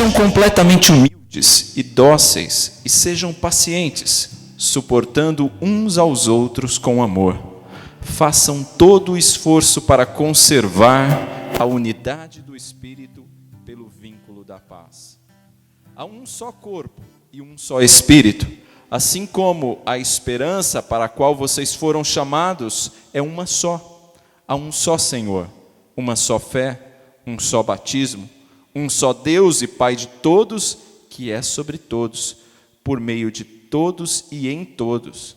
Sejam completamente humildes e dóceis, e sejam pacientes, suportando uns aos outros com amor. Façam todo o esforço para conservar a unidade do Espírito pelo vínculo da paz. Há um só corpo e um só Espírito, assim como a esperança para a qual vocês foram chamados é uma só. Há um só Senhor, uma só fé, um só batismo, um só Deus e Pai de todos, que é sobre todos, por meio de todos e em todos.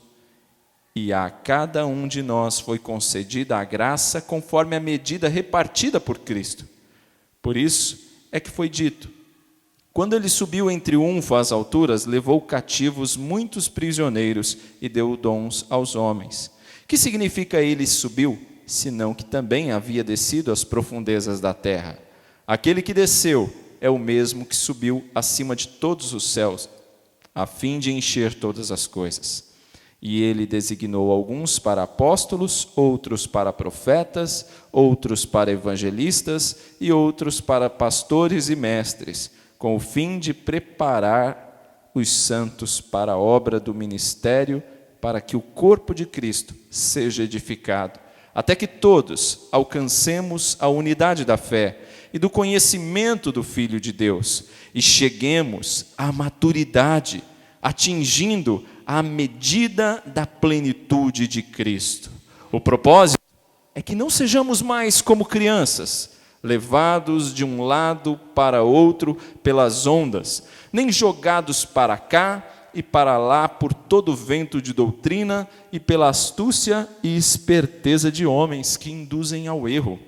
E a cada um de nós foi concedida a graça conforme a medida repartida por Cristo. Por isso é que foi dito: quando ele subiu em triunfo às alturas, levou cativos muitos prisioneiros e deu dons aos homens. Que significa ele subiu, senão que também havia descido às profundezas da terra? Aquele que desceu é o mesmo que subiu acima de todos os céus, a fim de encher todas as coisas. E ele designou alguns para apóstolos, outros para profetas, outros para evangelistas e outros para pastores e mestres, com o fim de preparar os santos para a obra do ministério, para que o corpo de Cristo seja edificado, até que todos alcancemos a unidade da fé e do conhecimento do Filho de Deus, e cheguemos à maturidade, atingindo a medida da plenitude de Cristo. O propósito é que não sejamos mais como crianças, levados de um lado para outro pelas ondas, nem jogados para cá e para lá por todo vento de doutrina e pela astúcia e esperteza de homens que induzem ao erro.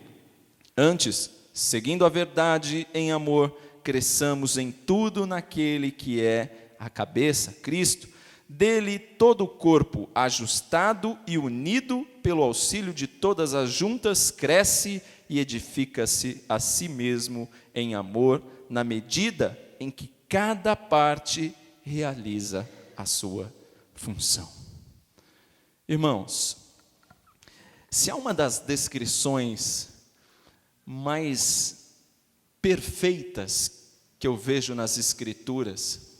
Antes, seguindo a verdade em amor, cresçamos em tudo naquele que é a cabeça, Cristo. Dele todo o corpo, ajustado e unido pelo auxílio de todas as juntas, cresce e edifica-se a si mesmo em amor, na medida em que cada parte realiza a sua função. Irmãos, se há uma das descrições mais perfeitas que eu vejo nas Escrituras,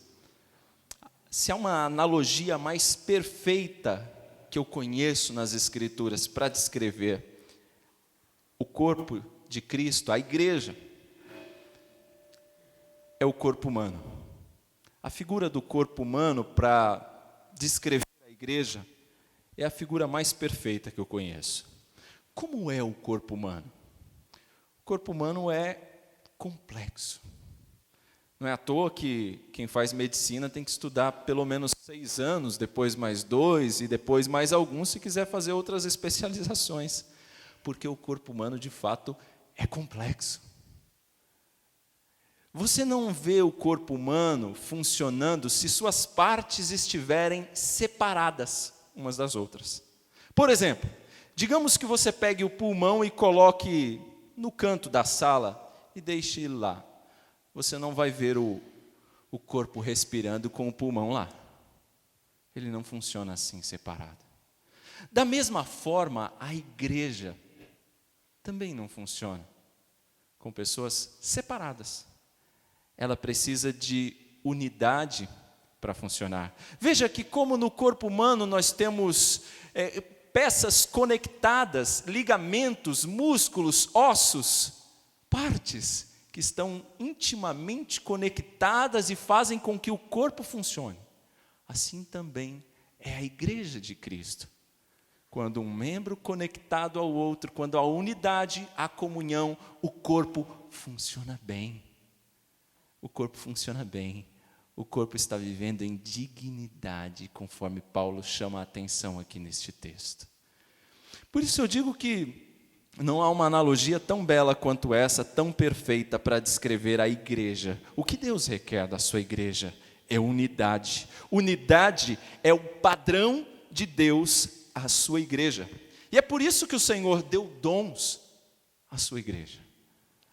se há uma analogia mais perfeita que eu conheço nas Escrituras para descrever o corpo de Cristo, a igreja, é o corpo humano. A figura do corpo humano para descrever a igreja é a figura mais perfeita que eu conheço. Como é o corpo humano? O corpo humano é complexo. Não é à toa que quem faz medicina tem que estudar pelo menos 6 anos, depois mais 2 e depois mais alguns, se quiser fazer outras especializações. Porque o corpo humano, de fato, é complexo. Você não vê o corpo humano funcionando se suas partes estiverem separadas umas das outras. Por exemplo, digamos que você pegue o pulmão e coloque no canto da sala e deixe ele lá. Você não vai ver o corpo respirando com o pulmão lá. Ele não funciona assim, separado. Da mesma forma, a igreja também não funciona com pessoas separadas. Ela precisa de unidade para funcionar. Veja que como no corpo humano nós temos peças conectadas, ligamentos, músculos, ossos, partes que estão intimamente conectadas e fazem com que o corpo funcione. Assim também é a igreja de Cristo. Quando um membro conectado ao outro, quando há unidade, há comunhão, o corpo funciona bem. O corpo funciona bem. O corpo está vivendo em dignidade, conforme Paulo chama a atenção aqui neste texto. Por isso eu digo que não há uma analogia tão bela quanto essa, tão perfeita para descrever a igreja. O que Deus requer da sua igreja é unidade. Unidade é o padrão de Deus à sua igreja. E é por isso que o Senhor deu dons à sua igreja,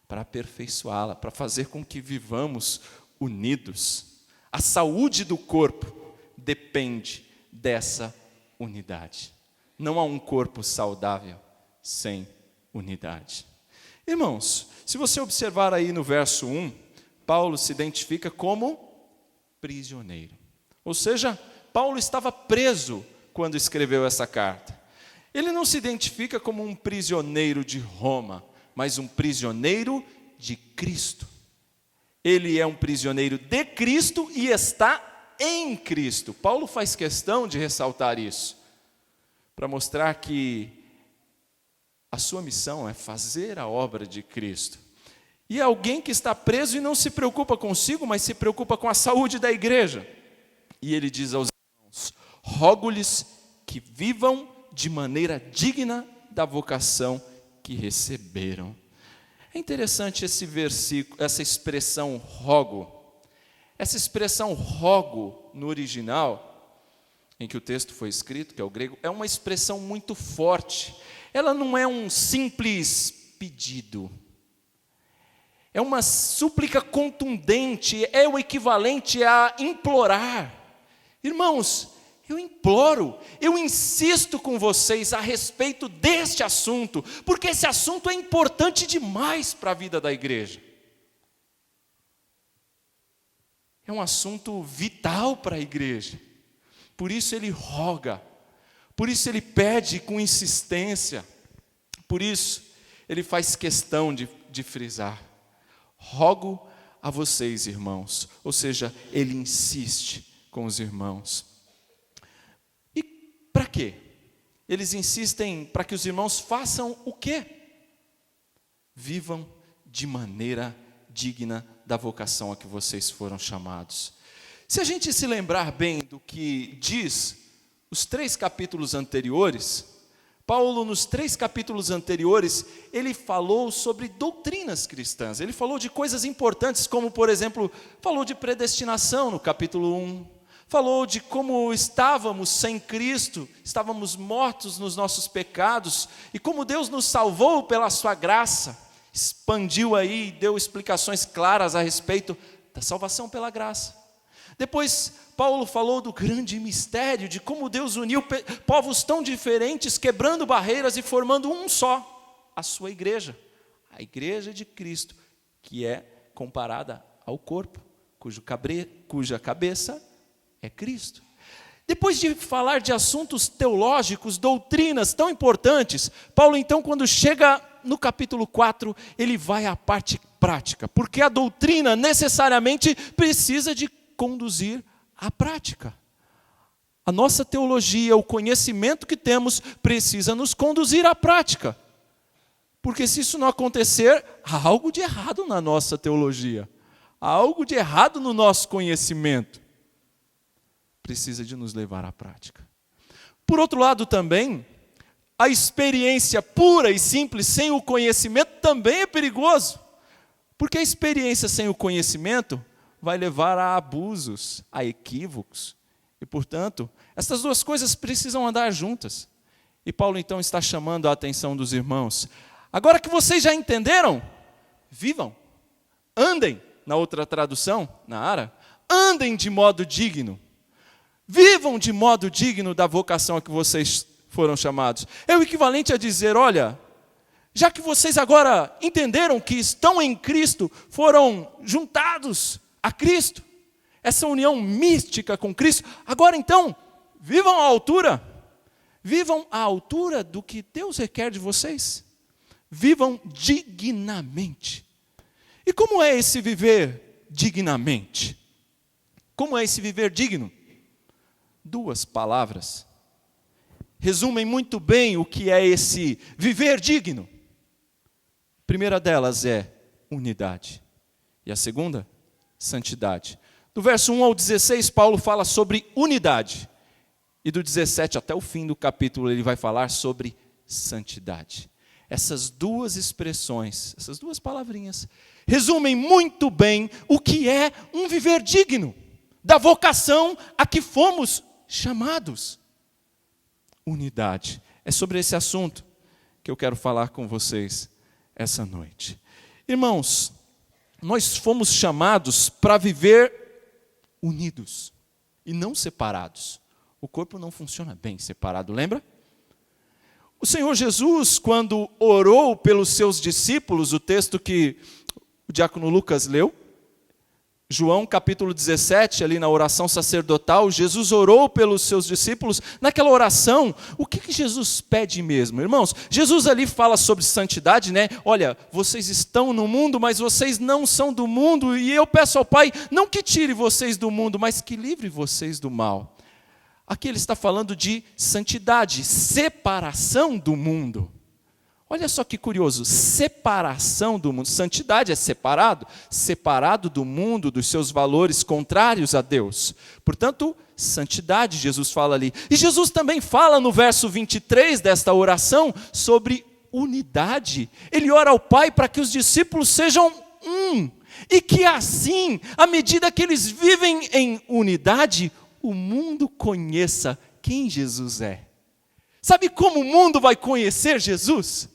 para aperfeiçoá-la, para fazer com que vivamos unidos. A saúde do corpo depende dessa unidade. Não há um corpo saudável sem unidade. Irmãos, se você observar aí no verso 1, Paulo se identifica como prisioneiro. Ou seja, Paulo estava preso quando escreveu essa carta. Ele não se identifica como um prisioneiro de Roma, mas um prisioneiro de Cristo. Ele é um prisioneiro de Cristo e está em Cristo. Paulo faz questão de ressaltar isso, para mostrar que a sua missão é fazer a obra de Cristo. E é alguém que está preso e não se preocupa consigo, mas se preocupa com a saúde da igreja. E ele diz aos irmãos: rogo-lhes que vivam de maneira digna da vocação que receberam. É interessante esse versículo, essa expressão rogo. Essa expressão rogo no original, em que o texto foi escrito, que é o grego, é uma expressão muito forte. Ela não é um simples pedido. É uma súplica contundente, é o equivalente a implorar. Irmãos, eu imploro, eu insisto com vocês a respeito deste assunto, porque esse assunto é importante demais para a vida da igreja. É um assunto vital para a igreja. Por isso ele roga, por isso ele pede com insistência, por isso ele faz questão de frisar: rogo a vocês, irmãos. Ou seja, ele insiste com os irmãos. E para quê? Eles insistem para que os irmãos façam o quê? Vivam de maneira digna da vocação a que vocês foram chamados. Se a gente se lembrar bem do que diz os 3 capítulos anteriores, Paulo, nos 3 capítulos anteriores, ele falou sobre doutrinas cristãs. Ele falou de coisas importantes, como, por exemplo, falou de predestinação no capítulo 1. Falou de como estávamos sem Cristo, estávamos mortos nos nossos pecados, e como Deus nos salvou pela sua graça. Expandiu aí, deu explicações claras a respeito da salvação pela graça. Depois, Paulo falou do grande mistério, de como Deus uniu povos tão diferentes, quebrando barreiras e formando um só, a sua igreja. A igreja de Cristo, que é comparada ao corpo, cuja cabeça é Cristo. Depois de falar de assuntos teológicos, doutrinas tão importantes, Paulo então, quando chega no capítulo 4, ele vai à parte prática, porque a doutrina necessariamente precisa de conduzir à prática. A nossa teologia, o conhecimento que temos, precisa nos conduzir à prática. Porque se isso não acontecer, há algo de errado na nossa teologia. Há algo de errado no nosso conhecimento. Precisa de nos levar à prática. Por outro lado também, a experiência pura e simples sem o conhecimento também é perigoso. Porque a experiência sem o conhecimento vai levar a abusos, a equívocos. E, portanto, essas duas coisas precisam andar juntas. E Paulo, então, está chamando a atenção dos irmãos. Agora que vocês já entenderam, vivam, andem, na outra tradução, na Ara, andem de modo digno. Vivam de modo digno da vocação a que vocês foram chamados. É o equivalente a dizer: olha, já que vocês agora entenderam que estão em Cristo, foram juntados a Cristo, essa união mística com Cristo, agora então, vivam à altura do que Deus requer de vocês. Vivam dignamente. E como é esse viver dignamente? Como é esse viver digno? 2 palavras resumem muito bem o que é esse viver digno. A primeira delas é unidade. E a segunda, santidade. Do verso 1 ao 16, Paulo fala sobre unidade. E do 17 até o fim do capítulo, ele vai falar sobre santidade. Essas 2 expressões, essas 2 palavrinhas, resumem muito bem o que é um viver digno da vocação a que fomos chamados. Unidade. É sobre esse assunto que eu quero falar com vocês essa noite. Irmãos, nós fomos chamados para viver unidos e não separados. O corpo não funciona bem separado, lembra? O Senhor Jesus, quando orou pelos seus discípulos, o texto que o diácono Lucas leu, João capítulo 17, ali na oração sacerdotal, Jesus orou pelos seus discípulos. Naquela oração, o que Jesus pede mesmo? Irmãos, Jesus ali fala sobre santidade, né? Olha, vocês estão no mundo, mas vocês não são do mundo, e eu peço ao Pai, não que tire vocês do mundo, mas que livre vocês do mal. Aqui ele está falando de santidade, separação do mundo. Olha só que curioso, separação do mundo. Santidade é separado do mundo, dos seus valores contrários a Deus. Portanto, santidade, Jesus fala ali. E Jesus também fala no verso 23 desta oração sobre unidade. Ele ora ao Pai para que os discípulos sejam um. E que assim, à medida que eles vivem em unidade, o mundo conheça quem Jesus é. Sabe como o mundo vai conhecer Jesus?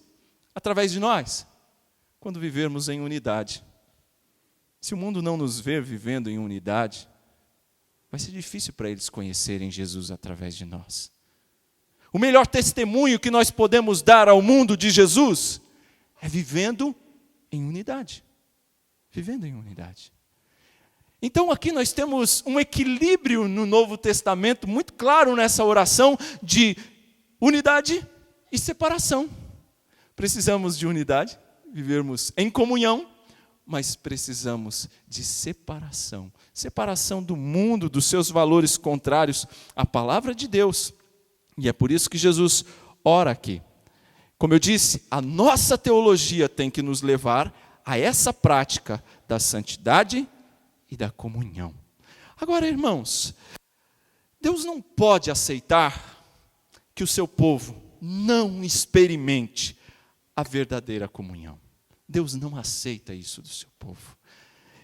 Através de nós, quando vivermos em unidade. Se o mundo não nos ver vivendo em unidade, vai ser difícil para eles conhecerem Jesus através de nós. O melhor testemunho que nós podemos dar ao mundo de Jesus é vivendo em unidade. Vivendo em unidade. Então aqui nós temos um equilíbrio no Novo Testamento, muito claro nessa oração, de unidade e separação. Precisamos de unidade, vivermos em comunhão, mas precisamos de separação. Separação do mundo, dos seus valores contrários à palavra de Deus. E é por isso que Jesus ora aqui. Como eu disse, a nossa teologia tem que nos levar a essa prática da santidade e da comunhão. Agora, irmãos, Deus não pode aceitar que o seu povo não experimente a verdadeira comunhão. Deus não aceita isso do seu povo.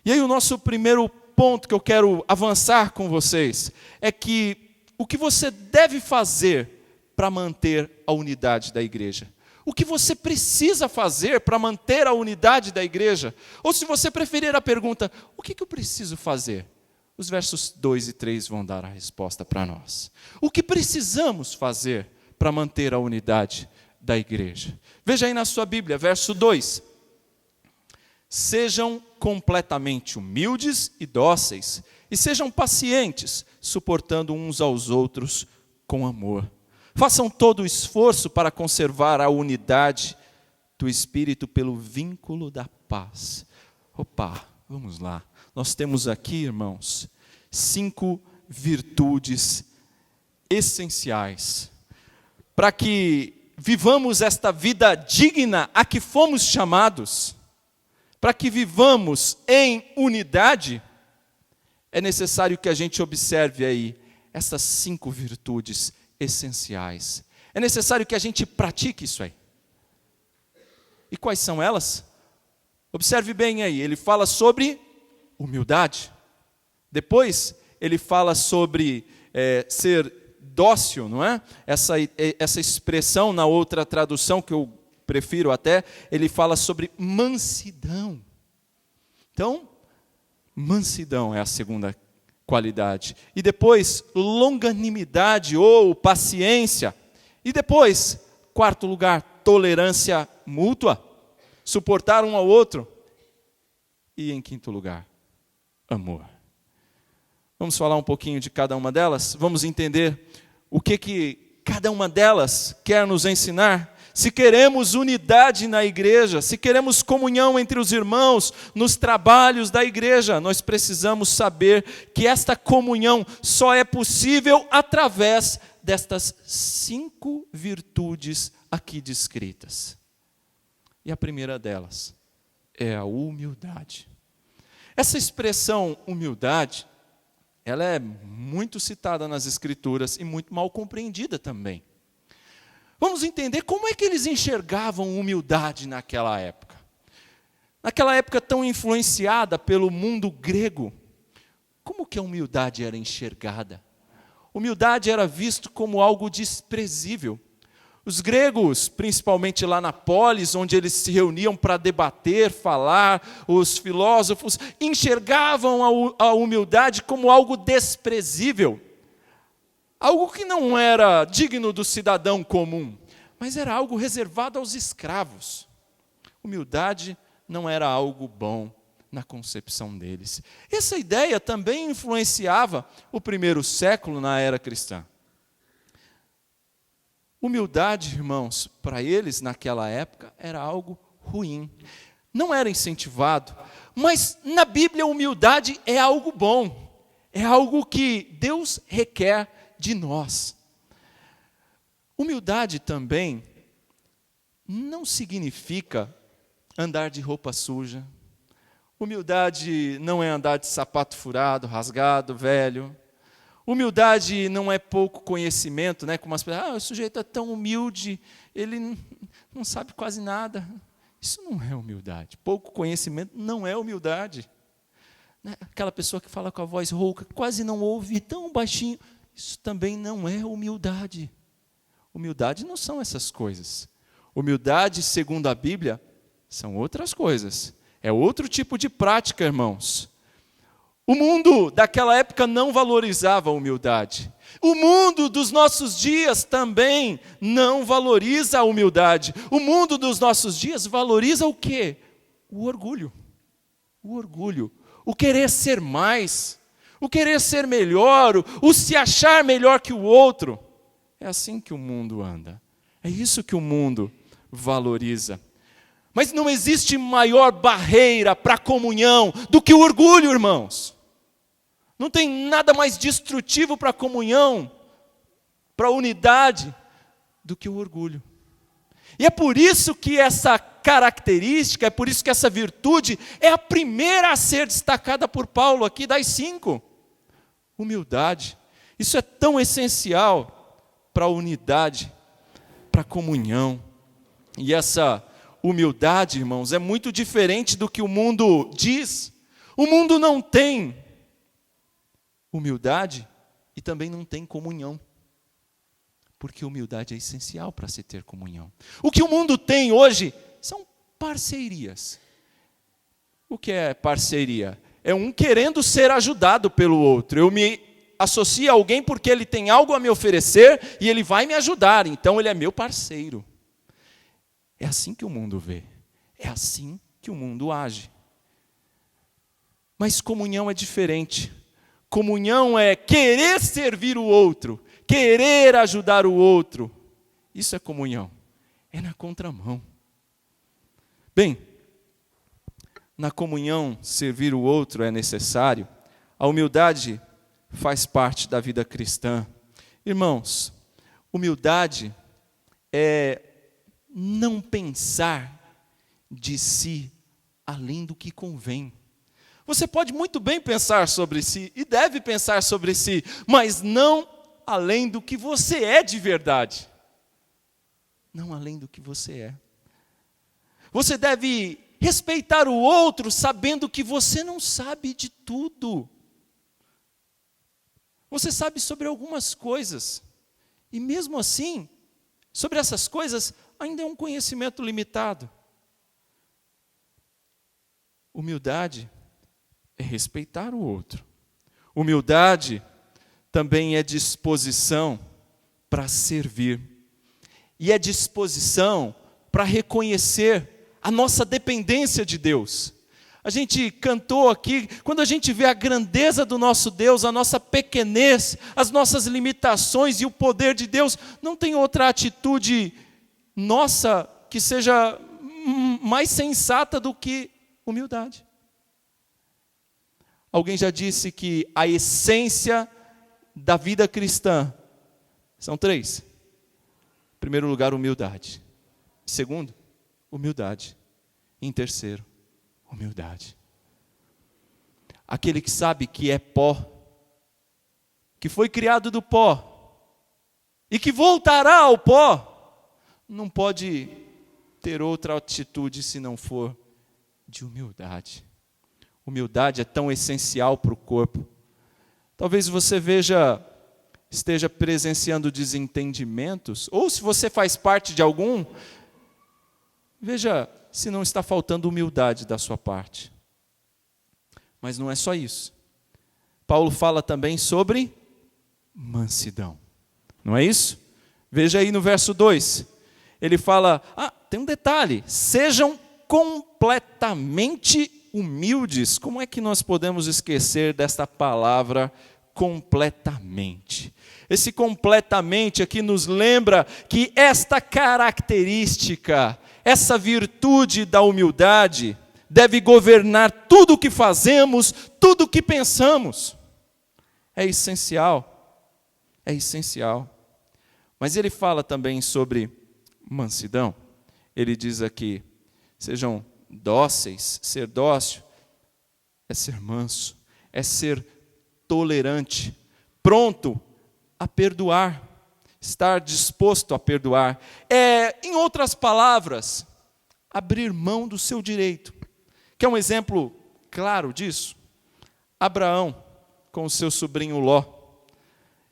E aí o nosso primeiro ponto que eu quero avançar com vocês é que o que você deve fazer para manter a unidade da igreja? O que você precisa fazer para manter a unidade da igreja? Ou se você preferir a pergunta, o que eu preciso fazer? Os versos 2 e 3 vão dar a resposta para nós. O que precisamos fazer para manter a unidade da igreja? Veja aí na sua Bíblia, verso 2. Sejam completamente humildes e dóceis, e sejam pacientes, suportando uns aos outros com amor. Façam todo o esforço para conservar a unidade do Espírito pelo vínculo da paz. Opa, vamos lá. Nós temos aqui, irmãos, 5 virtudes essenciais para que vivamos esta vida digna a que fomos chamados. Para que vivamos em unidade, é necessário que a gente observe aí essas 5 virtudes essenciais. É necessário que a gente pratique isso aí. E quais são elas? Observe bem aí, ele fala sobre humildade. Depois, ele fala sobre ser dócil, não é? Essa expressão na outra tradução que eu prefiro até, ele fala sobre mansidão. Então, mansidão é a segunda qualidade. E depois, longanimidade ou paciência. E depois, quarto lugar, tolerância mútua, suportar um ao outro. E em quinto lugar, amor. Vamos falar um pouquinho de cada uma delas? Vamos entender o que cada uma delas quer nos ensinar? Se queremos unidade na igreja, se queremos comunhão entre os irmãos, nos trabalhos da igreja, nós precisamos saber que esta comunhão só é possível através destas 5 virtudes aqui descritas. E a primeira delas é a humildade. Essa expressão humildade, ela é muito citada nas Escrituras e muito mal compreendida também. Vamos entender como é que eles enxergavam humildade naquela época. Naquela época tão influenciada pelo mundo grego, como que a humildade era enxergada? Humildade era visto como algo desprezível. Os gregos, principalmente lá na polis, onde eles se reuniam para debater, falar, os filósofos, enxergavam a humildade como algo desprezível. Algo que não era digno do cidadão comum, mas era algo reservado aos escravos. Humildade não era algo bom, na concepção deles. Essa ideia também influenciava o primeiro século na era cristã. Humildade, irmãos, para eles naquela época era algo ruim. Não era incentivado, mas na Bíblia a humildade é algo bom. É algo que Deus requer de nós. Humildade também não significa andar de roupa suja. Humildade não é andar de sapato furado, rasgado, velho. Humildade não é pouco conhecimento, né? Como as pessoas, o sujeito é tão humilde, ele não sabe quase nada. Isso não é humildade. Pouco conhecimento não é humildade. Aquela pessoa que fala com a voz rouca, quase não ouve, tão baixinho, isso também não é humildade. Humildade não são essas coisas. Humildade, segundo a Bíblia, são outras coisas. É outro tipo de prática, irmãos. O mundo daquela época não valorizava a humildade. O mundo dos nossos dias também não valoriza a humildade. O mundo dos nossos dias valoriza o quê? O orgulho. O orgulho. O querer ser mais. O querer ser melhor. O se achar melhor que o outro. É assim que o mundo anda. É isso que o mundo valoriza. Mas não existe maior barreira para a comunhão do que o orgulho, irmãos. Não tem nada mais destrutivo para a comunhão, para a unidade, do que o orgulho. E é por isso que essa característica, é por isso que essa virtude é a primeira a ser destacada por Paulo aqui das 5. Humildade. Isso é tão essencial para a unidade, para a comunhão. E essa humildade, irmãos, é muito diferente do que o mundo diz. O mundo não tem humildade e também não tem comunhão. Porque humildade é essencial para se ter comunhão. O que o mundo tem hoje são parcerias. O que é parceria? É um querendo ser ajudado pelo outro. Eu me associo a alguém porque ele tem algo a me oferecer e ele vai me ajudar, então ele é meu parceiro. É assim que o mundo vê. É assim que o mundo age. Mas comunhão é diferente. Comunhão é querer servir o outro, querer ajudar o outro. Isso é comunhão. É na contramão. Bem, na comunhão, servir o outro é necessário. A humildade faz parte da vida cristã. Irmãos, humildade é não pensar de si além do que convém. Você pode muito bem pensar sobre si, e deve pensar sobre si, mas não além do que você é de verdade. Não além do que você é. Você deve respeitar o outro, sabendo que você não sabe de tudo. Você sabe sobre algumas coisas, e mesmo assim, sobre essas coisas, ainda é um conhecimento limitado. Humildade é respeitar o outro. Humildade também é disposição para servir. E é disposição para reconhecer a nossa dependência de Deus. A gente cantou aqui, quando a gente vê a grandeza do nosso Deus, a nossa pequenez, as nossas limitações e o poder de Deus, não tem outra atitude nossa que seja mais sensata do que humildade. Alguém já disse que a essência da vida cristã são 3. Em primeiro lugar, humildade. Em segundo, humildade. Em terceiro, humildade. Aquele que sabe que é pó, que foi criado do pó e que voltará ao pó, não pode ter outra atitude se não for de humildade. Humildade é tão essencial para o corpo. Talvez você esteja presenciando desentendimentos, ou se você faz parte de algum, veja se não está faltando humildade da sua parte. Mas não é só isso. Paulo fala também sobre mansidão. Não é isso? Veja aí no verso 2. Ele fala, tem um detalhe, sejam completamente humildes, como é que nós podemos esquecer desta palavra completamente? Esse completamente aqui nos lembra que esta característica, essa virtude da humildade, deve governar tudo o que fazemos, tudo o que pensamos. É essencial, é essencial. Mas ele fala também sobre mansidão. Ele diz aqui, sejam dóceis. Ser dócil é ser manso, é ser tolerante, pronto a perdoar, estar disposto a perdoar. Em outras palavras, abrir mão do seu direito. Quer um exemplo claro disso? Abraão, com o seu sobrinho Ló.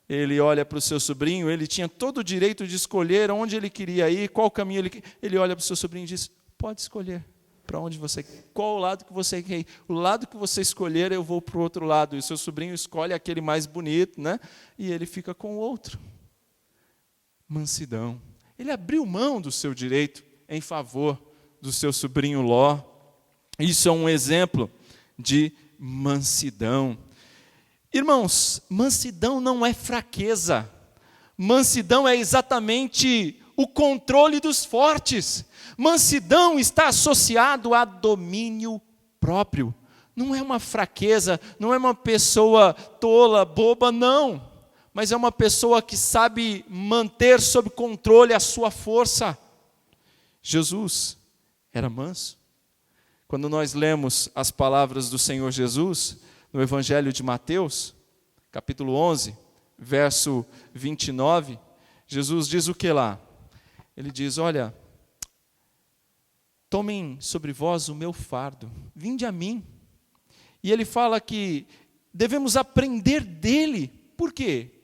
Ele olha para o seu sobrinho, ele tinha todo o direito de escolher onde ele queria ir, qual caminho ele olha para o seu sobrinho e diz, pode escolher para onde você quer, qual o lado que você quer ir. O lado que você escolher, eu vou para o outro lado. E o seu sobrinho escolhe aquele mais bonito, né? E ele fica com o outro. Mansidão. Ele abriu mão do seu direito em favor do seu sobrinho Ló. Isso é um exemplo de mansidão. Irmãos, mansidão não é fraqueza. Mansidão é exatamente o controle dos fortes. Mansidão está associado a domínio próprio. Não é uma fraqueza, não é uma pessoa tola, boba, não. Mas é uma pessoa que sabe manter sob controle a sua força. Jesus era manso. Quando nós lemos as palavras do Senhor Jesus, no Evangelho de Mateus, capítulo 11, verso 29, Jesus diz o que lá? Ele diz, olha, tomem sobre vós o meu fardo, vinde a mim. E ele fala que devemos aprender dele. Por quê?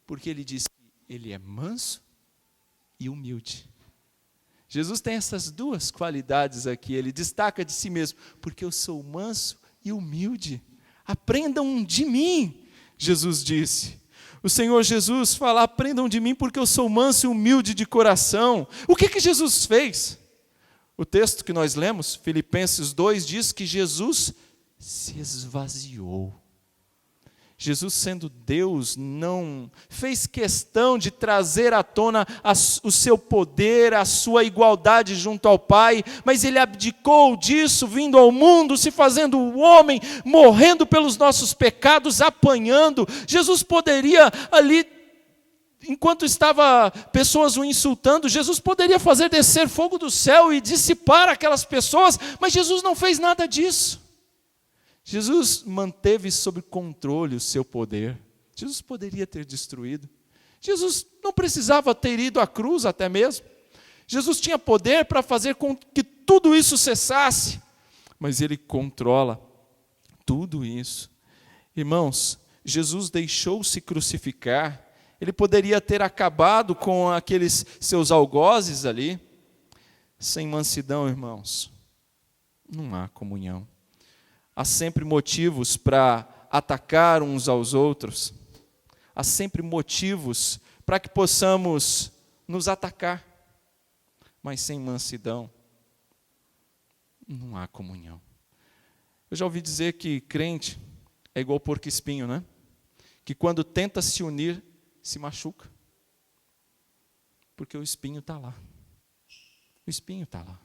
Porque ele diz que ele é manso e humilde. Jesus tem essas duas qualidades aqui, ele destaca de si mesmo, porque eu sou manso e humilde. Aprendam de mim, Jesus disse. O Senhor Jesus fala, aprendam de mim porque eu sou manso e humilde de coração. O que Jesus fez? O texto que nós lemos, Filipenses 2, diz que Jesus se esvaziou. Jesus, sendo Deus, não fez questão de trazer à tona o seu poder, a sua igualdade junto ao Pai, mas ele abdicou disso, vindo ao mundo, se fazendo homem, morrendo pelos nossos pecados, apanhando. Jesus poderia ali, enquanto estava pessoas o insultando, Jesus poderia fazer descer fogo do céu e dissipar aquelas pessoas, mas Jesus não fez nada disso. Jesus manteve sob controle o seu poder. Jesus poderia ter destruído. Jesus não precisava ter ido à cruz até mesmo. Jesus tinha poder para fazer com que tudo isso cessasse. Mas ele controla tudo isso. Irmãos, Jesus deixou-se crucificar. Ele poderia ter acabado com aqueles seus algozes ali. Sem mansidão, irmãos, não há comunhão. Há sempre motivos para atacar uns aos outros. Há sempre motivos para que possamos nos atacar. Mas sem mansidão, não há comunhão. Eu já ouvi dizer que crente é igual porco-espinho, né? Que quando tenta se unir, se machuca. Porque o espinho está lá. O espinho está lá.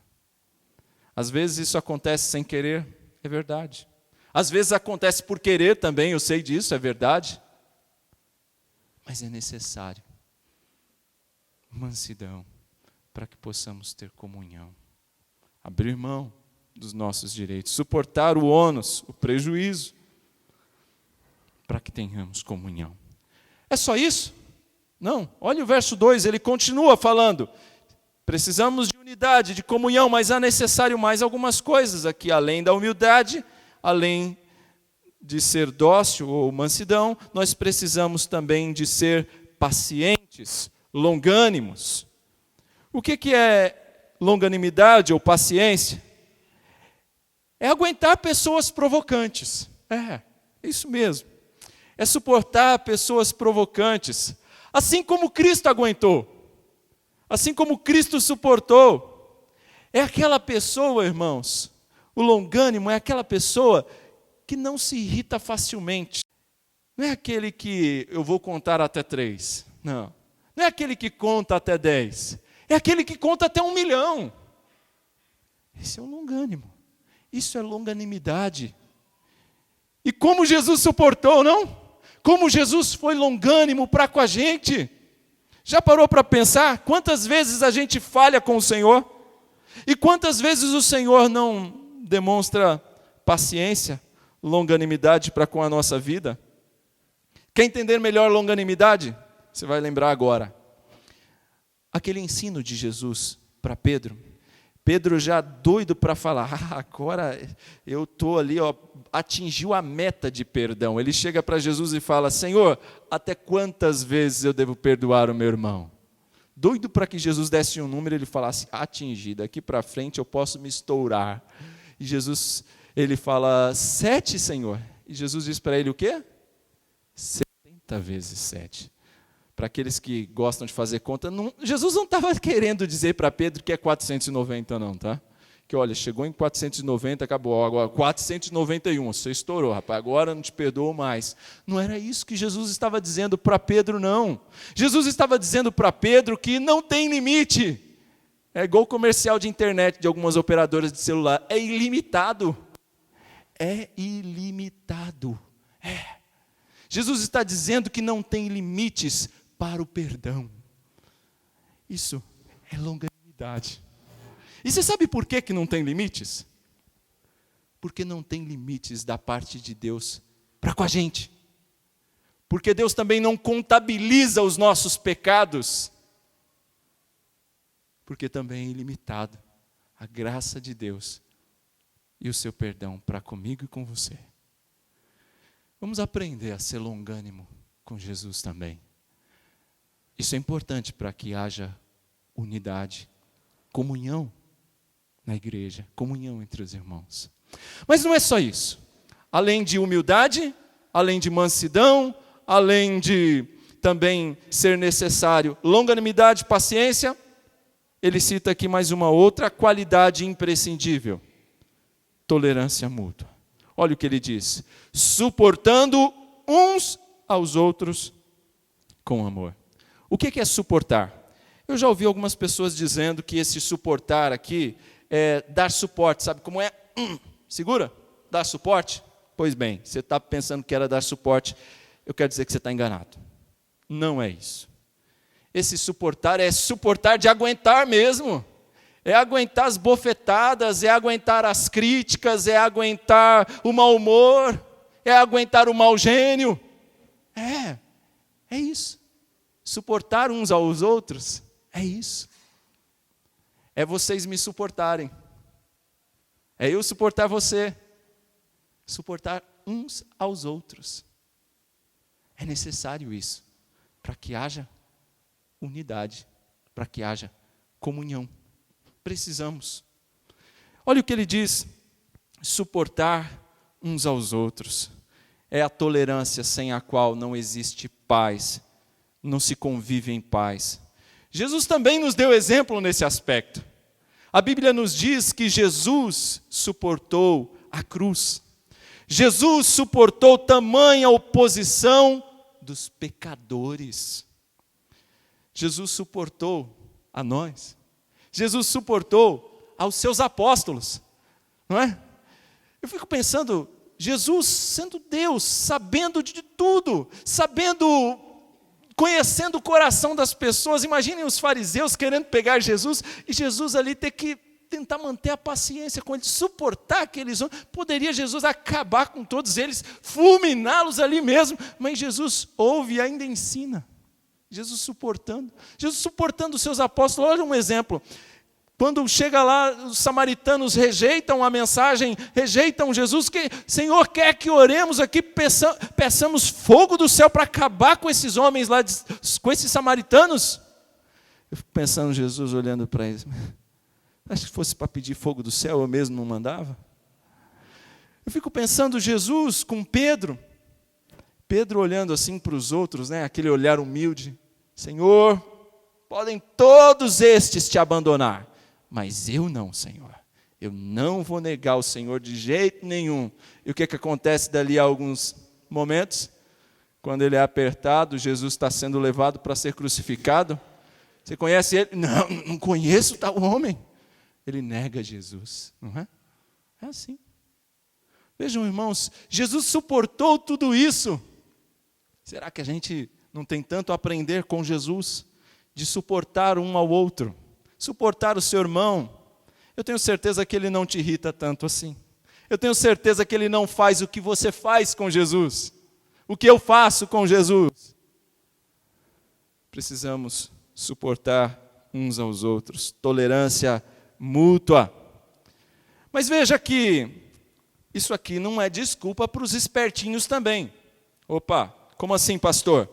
Às vezes isso acontece sem querer. É verdade. Às vezes acontece por querer também, eu sei disso, é verdade. Mas é necessário mansidão para que possamos ter comunhão. Abrir mão dos nossos direitos, suportar o ônus, o prejuízo, para que tenhamos comunhão. É só isso? Não. Olha o verso 2, ele continua falando. Precisamos de unidade, de comunhão, mas há necessário mais algumas coisas aqui, além da humildade, além de ser dócil ou mansidão, nós precisamos também de ser pacientes, longânimos. O que é longanimidade ou paciência? É aguentar pessoas provocantes. É isso mesmo. É suportar pessoas provocantes, assim como Cristo aguentou. Assim como Cristo suportou. É aquela pessoa, irmãos, O longânimo é aquela pessoa que não se irrita facilmente. Não é aquele que eu vou contar até 3. Não. Não é aquele que conta até 10. É aquele que conta até 1 milhão. Esse é o longânimo. Isso é longanimidade. E como Jesus suportou, não? Como Jesus foi longânimo para com a gente. Já parou para pensar quantas vezes a gente falha com o Senhor? E quantas vezes o Senhor não demonstra paciência, longanimidade para com a nossa vida? Quer entender melhor longanimidade? Você vai lembrar agora. Aquele ensino de Jesus para Pedro. Pedro já doido para falar, agora eu estou ali, atingiu a meta de perdão. Ele chega para Jesus e fala, Senhor, até quantas vezes eu devo perdoar o meu irmão? Doido para que Jesus desse um número e ele falasse, atingido, daqui para frente eu posso me estourar. E Jesus, ele fala, 7, Senhor. E Jesus diz para ele o quê? 70 vezes 7. Para aqueles que gostam de fazer conta, Jesus não estava querendo dizer para Pedro que é 490 não, tá? Que olha, chegou em 490, acabou, agora 491, você estourou, rapaz, agora não te perdoo mais. Não era isso que Jesus estava dizendo para Pedro, não. Jesus estava dizendo para Pedro que não tem limite. É igual comercial de internet de algumas operadoras de celular, é ilimitado. É ilimitado. Jesus está dizendo que não tem limites para o perdão. Isso é longanimidade. E você sabe por que não tem limites? Porque não tem limites da parte de Deus para com a gente. Porque Deus também não contabiliza os nossos pecados. Porque também é ilimitado a graça de Deus e o seu perdão para comigo e com você. Vamos aprender a ser longânimo com Jesus também. Isso é importante para que haja unidade, comunhão na igreja, comunhão entre os irmãos. Mas não é só isso. Além de humildade, além de mansidão, além de também ser necessário longanimidade, paciência, ele cita aqui mais uma outra qualidade imprescindível: tolerância mútua. Olha o que ele diz: suportando uns aos outros com amor. O que é suportar? Eu já ouvi algumas pessoas dizendo que esse suportar aqui é dar suporte, sabe como é? Segura? Dar suporte? Pois bem, você está pensando que era dar suporte, eu quero dizer que você está enganado. Não é isso. Esse suportar é suportar de aguentar mesmo. É aguentar as bofetadas, é aguentar as críticas, é aguentar o mau humor, é aguentar o mau gênio. É isso. Suportar uns aos outros, é isso. É vocês me suportarem. É eu suportar você. Suportar uns aos outros. É necessário isso, para que haja unidade, para que haja comunhão. Precisamos. Olha o que ele diz: suportar uns aos outros. É a tolerância sem a qual não existe paz, não se convive em paz. Jesus também nos deu exemplo nesse aspecto. A Bíblia nos diz que Jesus suportou a cruz. Jesus suportou tamanha oposição dos pecadores. Jesus suportou a nós. Jesus suportou aos seus apóstolos, não é? Eu fico pensando, Jesus sendo Deus, sabendo de tudo, conhecendo o coração das pessoas. Imaginem os fariseus querendo pegar Jesus, e Jesus ali ter que tentar manter a paciência com eles, suportar aqueles homens. Poderia Jesus acabar com todos eles, fulminá-los ali mesmo, mas Jesus ouve e ainda ensina. Jesus suportando os seus apóstolos. Olha um exemplo. Quando chega lá, os samaritanos rejeitam a mensagem, rejeitam Jesus, que Senhor quer que oremos aqui, peçamos fogo do céu para acabar com esses homens lá, com esses samaritanos. Eu fico pensando, Jesus olhando para eles, acho que fosse para pedir fogo do céu, eu mesmo não mandava. Eu fico pensando, Jesus com Pedro olhando assim para os outros, né, aquele olhar humilde: Senhor, podem todos estes te abandonar, mas eu não, Senhor. Eu não vou negar o Senhor de jeito nenhum. E o que acontece dali a alguns momentos? Quando ele é apertado, Jesus está sendo levado para ser crucificado. Você conhece ele? Não, não conheço tal homem. Ele nega Jesus, não é? É assim. Vejam, irmãos, Jesus suportou tudo isso. Será que a gente não tem tanto a aprender com Jesus? De suportar um ao outro, suportar o seu irmão. Eu tenho certeza que ele não te irrita tanto assim. Eu tenho certeza que ele não faz o que você faz com Jesus, o que eu faço com Jesus. Precisamos suportar uns aos outros, tolerância mútua. Mas veja que isso aqui não é desculpa para os espertinhos também. Opa, como assim, pastor?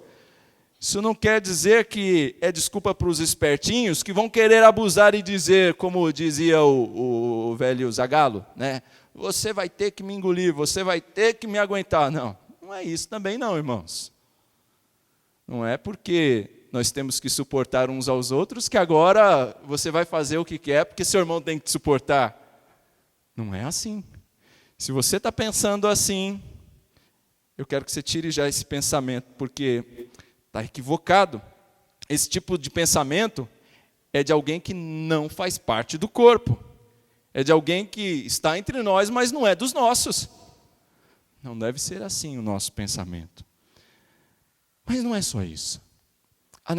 Isso não quer dizer que é desculpa para os espertinhos que vão querer abusar e dizer, como dizia o velho Zagalo, né? Você vai ter que me engolir, você vai ter que me aguentar. Não, não é isso também não, irmãos. Não é porque nós temos que suportar uns aos outros que agora você vai fazer o que quer porque seu irmão tem que te suportar. Não é assim. Se você está pensando assim, eu quero que você tire já esse pensamento, porque está equivocado. Esse tipo de pensamento é de alguém que não faz parte do corpo. É de alguém que está entre nós, mas não é dos nossos. Não deve ser assim o nosso pensamento. Mas não é só isso. É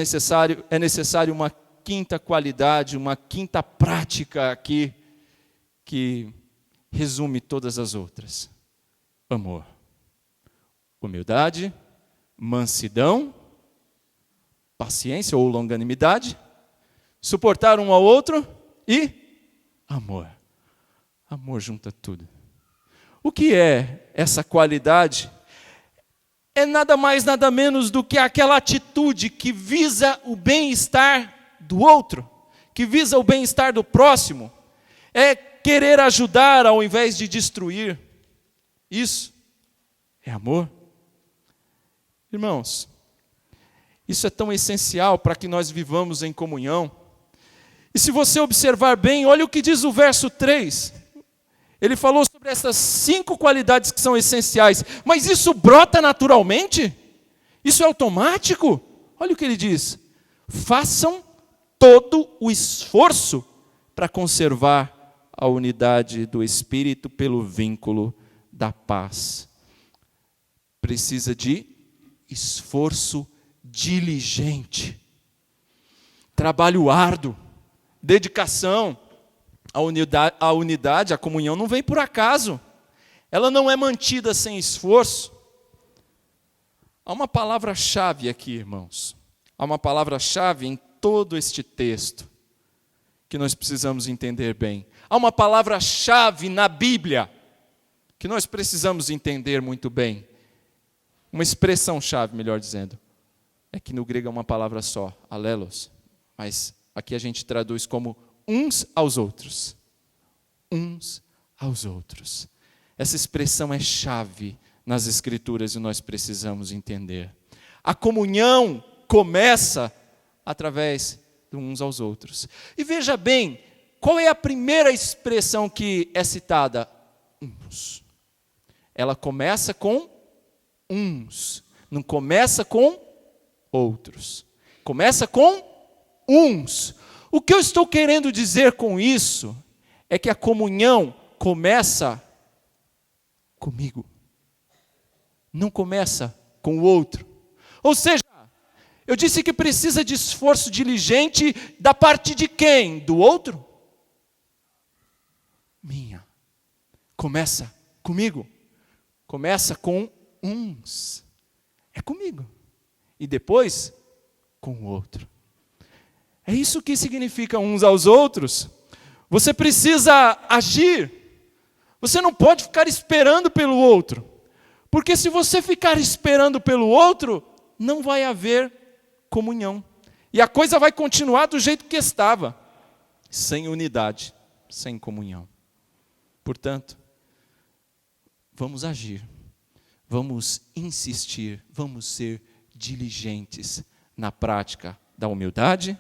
necessário uma quinta qualidade, uma quinta prática aqui, que resume todas as outras. Amor, humildade, mansidão, paciência ou longanimidade, suportar um ao outro e amor. Amor junta tudo. O que é essa qualidade? É nada mais, nada menos do que aquela atitude que visa o bem-estar do outro, que visa o bem-estar do próximo. É querer ajudar ao invés de destruir. Isso é amor. Irmãos, isso é tão essencial para que nós vivamos em comunhão. E se você observar bem, olha o que diz o verso 3. Ele falou sobre essas 5 qualidades que são essenciais. Mas isso brota naturalmente? Isso é automático? Olha o que ele diz. Façam todo o esforço para conservar a unidade do Espírito pelo vínculo da paz. Precisa de esforço diligente, trabalho árduo, dedicação. A unidade, a comunhão não vem por acaso. Ela não é mantida sem esforço. Há uma palavra-chave aqui, irmãos. Há uma palavra-chave em todo este texto que nós precisamos entender bem. Há uma palavra-chave na Bíblia que nós precisamos entender muito bem. Uma expressão-chave, melhor dizendo. É que no grego é uma palavra só, alelos. Mas aqui a gente traduz como uns aos outros. Uns aos outros. Essa expressão é chave nas Escrituras e nós precisamos entender. A comunhão começa através de uns aos outros. E veja bem, qual é a primeira expressão que é citada? Uns. Ela começa com uns. Não começa com outros. Começa com uns. O que eu estou querendo dizer com isso é que a comunhão começa comigo. Não começa com o outro. Ou seja, eu disse que precisa de esforço diligente da parte de quem? Do outro? Minha. Começa comigo. Começa com uns. É comigo. E depois, com o outro. É isso que significa uns aos outros. Você precisa agir. Você não pode ficar esperando pelo outro. Porque se você ficar esperando pelo outro, não vai haver comunhão. E a coisa vai continuar do jeito que estava. Sem unidade, sem comunhão. Portanto, vamos agir. Vamos insistir. Vamos ser diligentes na prática da humildade,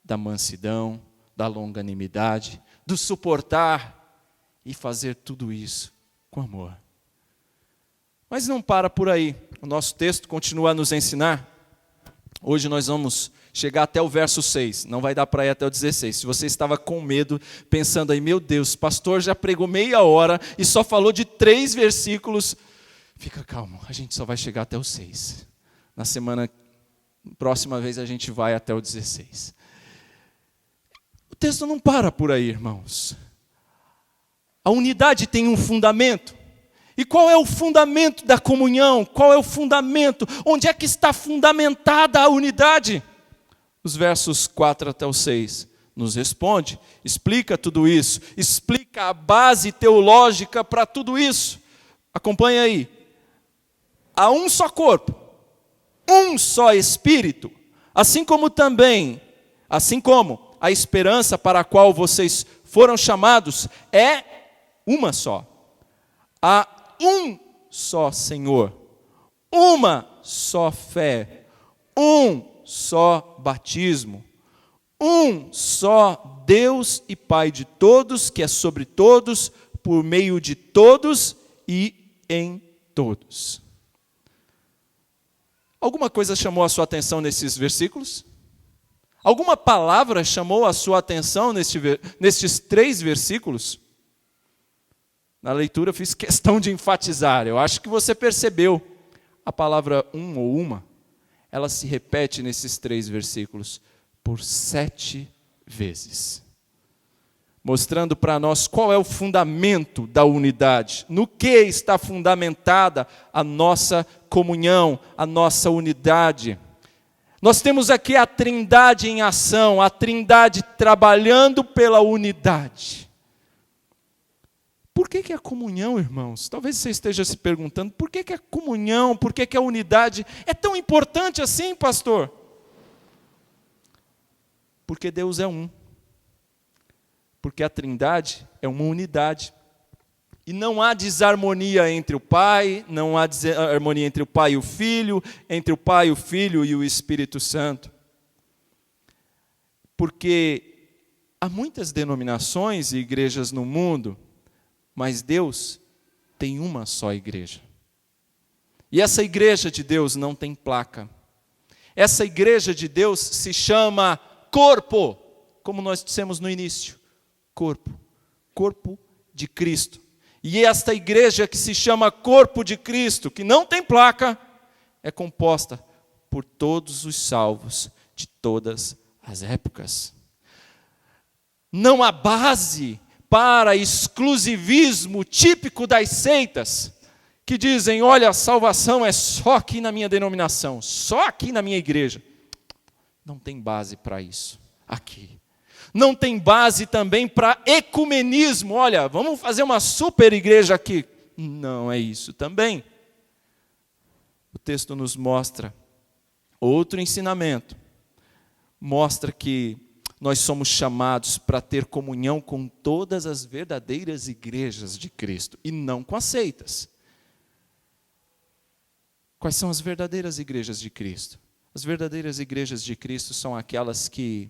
da mansidão, da longanimidade, do suportar e fazer tudo isso com amor. Mas não para por aí. O nosso texto continua a nos ensinar. Hoje nós vamos chegar até o verso 6. Não vai dar para ir até o 16. Se você estava com medo, pensando aí, meu Deus, o pastor já pregou meia hora e só falou de 3 versículos. Fica calmo, a gente só vai chegar até o 6. Próxima vez a gente vai até o 16. O texto não para por aí, irmãos. A unidade tem um fundamento. E qual é o fundamento da comunhão? Qual é o fundamento? Onde é que está fundamentada a unidade? Os versos 4 até o 6 nos responde, explica tudo isso, explica a base teológica para tudo isso. Acompanha aí. Há um só corpo, um só Espírito, assim como a esperança para a qual vocês foram chamados é uma só. Há um só Senhor, uma só fé, um só batismo, um só Deus e Pai de todos, que é sobre todos, por meio de todos e em todos. Alguma coisa chamou a sua atenção nesses versículos? Alguma palavra chamou a sua atenção nestes 3 versículos? Na leitura eu fiz questão de enfatizar. Eu acho que você percebeu. A palavra um ou uma, ela se repete nesses 3 versículos por 7 vezes. Mostrando para nós qual é o fundamento da unidade. No que está fundamentada a nossa comunhão, a nossa unidade. Nós temos aqui a Trindade em ação, a Trindade trabalhando pela unidade. Por que a comunhão, irmãos? Talvez você esteja se perguntando, por que a comunhão, por que a unidade é tão importante assim, pastor? Porque Deus é um. Porque a Trindade é uma unidade. E não há desarmonia entre o Pai, não há desarmonia entre o Pai e o Filho, entre o Pai, o Filho e o Espírito Santo. Porque há muitas denominações e igrejas no mundo, mas Deus tem uma só igreja. E essa igreja de Deus não tem placa. Essa igreja de Deus se chama corpo, como nós dissemos no início. Corpo de Cristo. E esta igreja que se chama corpo de Cristo, que não tem placa, é composta por todos os salvos de todas as épocas. Não há base para exclusivismo típico das seitas, que dizem, olha, a salvação é só aqui na minha denominação, só aqui na minha igreja. Não tem base para isso aqui. Não tem base também para ecumenismo. Olha, vamos fazer uma super igreja aqui. Não é isso também. O texto nos mostra outro ensinamento. Mostra que nós somos chamados para ter comunhão com todas as verdadeiras igrejas de Cristo, e não com as seitas. Quais são as verdadeiras igrejas de Cristo? As verdadeiras igrejas de Cristo são aquelas que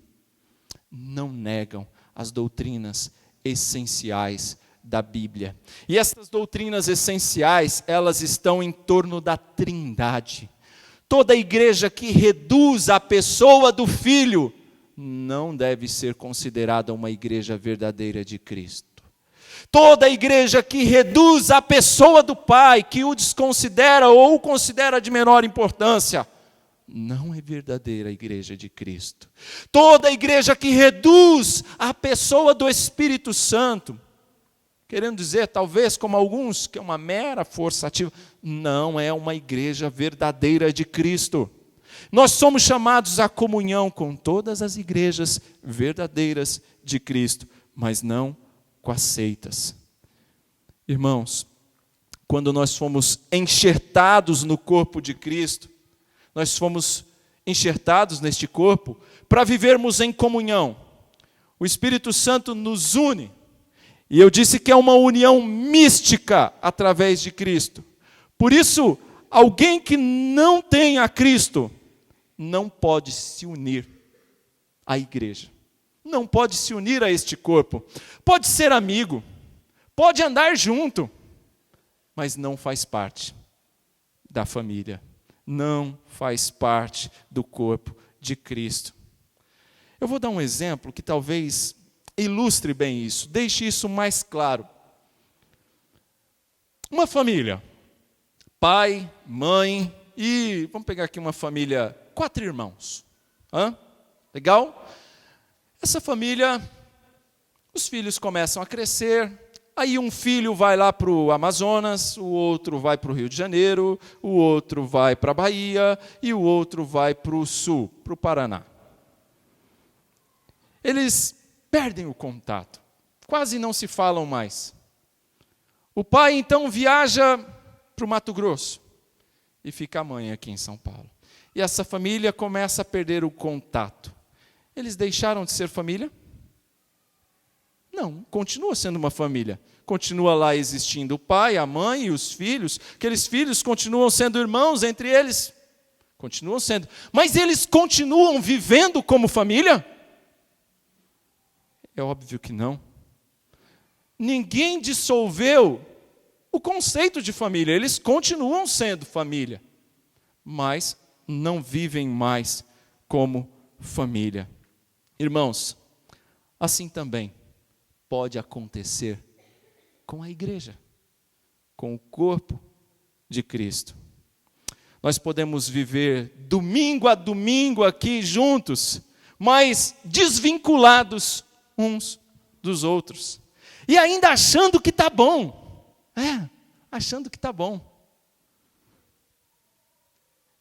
não negam as doutrinas essenciais da Bíblia. E essas doutrinas essenciais, elas estão em torno da Trindade. Toda igreja que reduz a pessoa do Filho não deve ser considerada uma igreja verdadeira de Cristo. Toda igreja que reduz a pessoa do Pai, que o desconsidera ou o considera de menor importância, não é verdadeira igreja de Cristo. Toda igreja que reduz a pessoa do Espírito Santo, querendo dizer, talvez como alguns, que é uma mera força ativa, não é uma igreja verdadeira de Cristo. Nós somos chamados à comunhão com todas as igrejas verdadeiras de Cristo, mas não com as seitas. Irmãos, quando nós fomos enxertados no corpo de Cristo, nós fomos enxertados neste corpo para vivermos em comunhão. O Espírito Santo nos une. E eu disse que é uma união mística através de Cristo. Por isso, alguém que não tem a Cristo não pode se unir à igreja. Não pode se unir a este corpo. Pode ser amigo, pode andar junto, mas não faz parte da família, não faz parte do corpo de Cristo. Eu vou dar um exemplo que talvez ilustre bem isso, deixe isso mais claro. Uma família, pai, mãe e, vamos pegar aqui uma família, 4 irmãos. Legal? Essa família, os filhos começam a crescer, aí um filho vai lá para o Amazonas, o outro vai para o Rio de Janeiro, o outro vai para a Bahia e o outro vai para o Sul, para o Paraná. Eles perdem o contato, quase não se falam mais. O pai então viaja para o Mato Grosso e fica a mãe aqui em São Paulo. E essa família começa a perder o contato. Eles deixaram de ser família? Não, continua sendo uma família. Continua lá existindo o pai, a mãe e os filhos. Aqueles filhos continuam sendo irmãos entre eles. Continuam sendo. Mas eles continuam vivendo como família? É óbvio que não. Ninguém dissolveu o conceito de família. Eles continuam sendo família, mas não vivem mais como família. Irmãos, assim também pode acontecer com a igreja, com o corpo de Cristo. Nós podemos viver domingo a domingo aqui juntos, mas desvinculados uns dos outros. E ainda achando que está bom. Achando que está bom.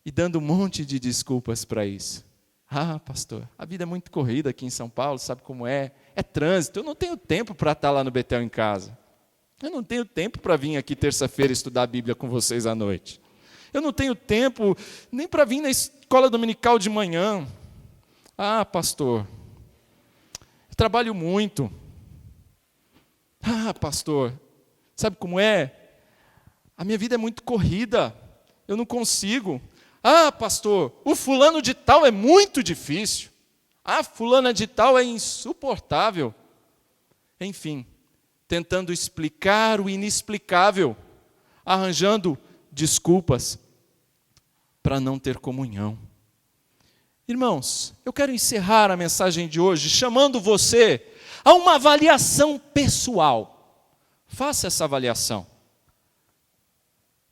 E dando um monte de desculpas para isso. Pastor, a vida é muito corrida aqui em São Paulo, sabe como é? É trânsito, eu não tenho tempo para estar lá no Betel em casa. Eu não tenho tempo para vir aqui terça-feira estudar a Bíblia com vocês à noite. Eu não tenho tempo nem para vir na escola dominical de manhã. Pastor, eu trabalho muito. Pastor, sabe como é? A minha vida é muito corrida, eu não consigo. Pastor, o fulano de tal é muito difícil. Fulana de tal é insuportável. Enfim, tentando explicar o inexplicável, arranjando desculpas para não ter comunhão. Irmãos, eu quero encerrar a mensagem de hoje chamando você a uma avaliação pessoal. Faça essa avaliação.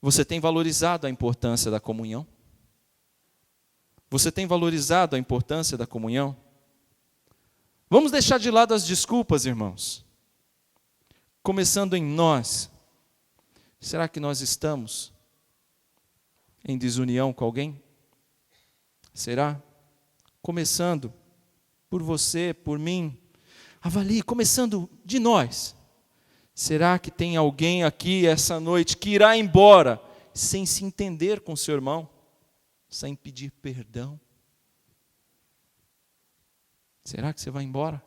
Você tem valorizado a importância da comunhão? Você tem valorizado a importância da comunhão? Vamos deixar de lado as desculpas, irmãos. Começando em nós. Será que nós estamos em desunião com alguém? Será? Começando por você, por mim. Avalie, começando de nós. Será que tem alguém aqui essa noite que irá embora sem se entender com seu irmão? Sem pedir perdão? Será que você vai embora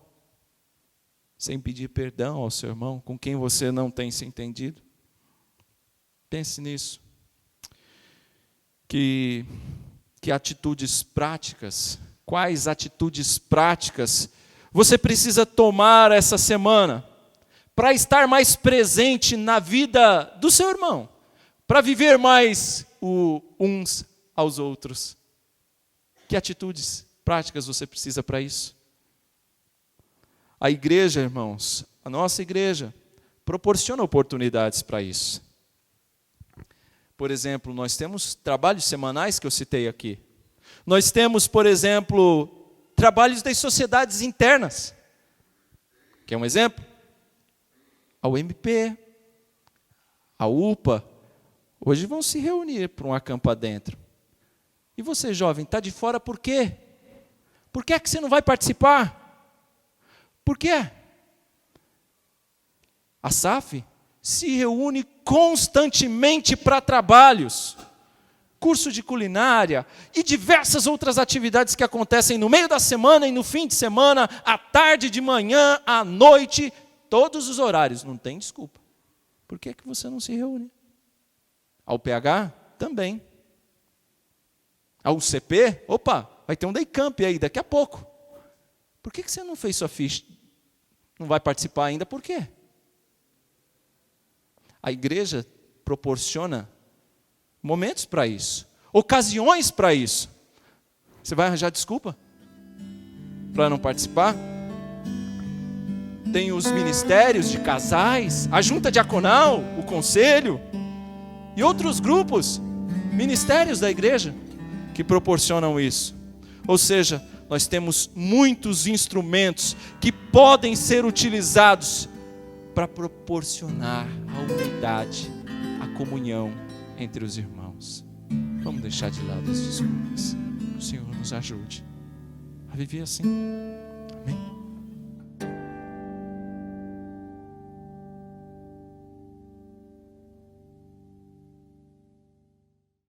sem pedir perdão ao seu irmão com quem você não tem se entendido? Pense nisso. Que atitudes práticas, quais atitudes práticas você precisa tomar essa semana para estar mais presente na vida do seu irmão, para viver mais uns aos outros? Que atitudes práticas você precisa para isso? A igreja, irmãos, a nossa igreja, proporciona oportunidades para isso. Por exemplo, nós temos trabalhos semanais que eu citei aqui. Nós temos, por exemplo, trabalhos das sociedades internas. Quer um exemplo? A UMP, a UPA, hoje vão se reunir para um acampa dentro. E você, jovem, está de fora por quê? Por que é que você não vai participar? Por quê? A SAF se reúne constantemente para trabalhos, curso de culinária e diversas outras atividades que acontecem no meio da semana e no fim de semana, à tarde, de manhã, à noite, todos os horários, não tem desculpa. Por que é que você não se reúne? Ao PH? Também. Ao UCP? Opa, vai ter um day camp aí daqui a pouco. Por que você não fez sua ficha? Não vai participar ainda, por quê? A igreja proporciona momentos para isso, ocasiões para isso. Você vai arranjar desculpa para não participar? Tem os ministérios de casais, a junta diaconal, o conselho e outros grupos, ministérios da igreja que proporcionam isso. Ou seja, nós temos muitos instrumentos que podem ser utilizados para proporcionar a unidade, a comunhão entre os irmãos. Vamos deixar de lado as desculpas. Que o Senhor nos ajude a viver assim. Amém.